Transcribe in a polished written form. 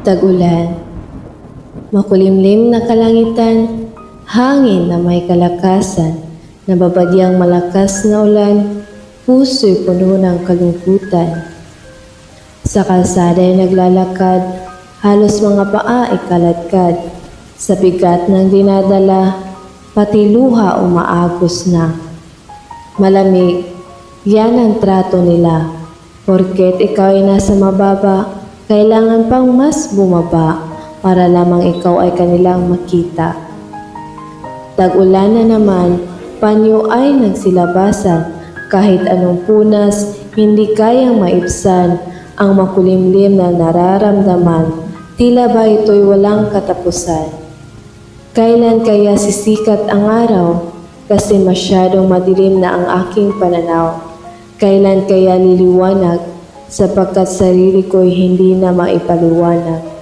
Tag-ulan, makulimlim na kalangitan, hangin na may kalakasan, nababagyang malakas na ulan, puso'y puno ng kalungkutan. Sa kalsada ay naglalakad, halos mga paa ay kaladkad, sa bigat ng dinadala, pati luha umaagos na. Malamig, yan ang trato nila, porket ikaw ay nasa mababa, kailangan pang mas bumaba para lamang ikaw ay kanilang makita. Tag-ulan na naman, panyo ay nagsilabasan, kahit anong punas, hindi kayang maibsan ang makulimlim na nararamdaman, tila ba ito'y walang katapusan. Kailan kaya sisikat ang araw? Kasi masyadong madilim na ang aking pananaw. Kailan kaya liliwanag? Sapagkat sarili ko'y hindi na maipaliwanag.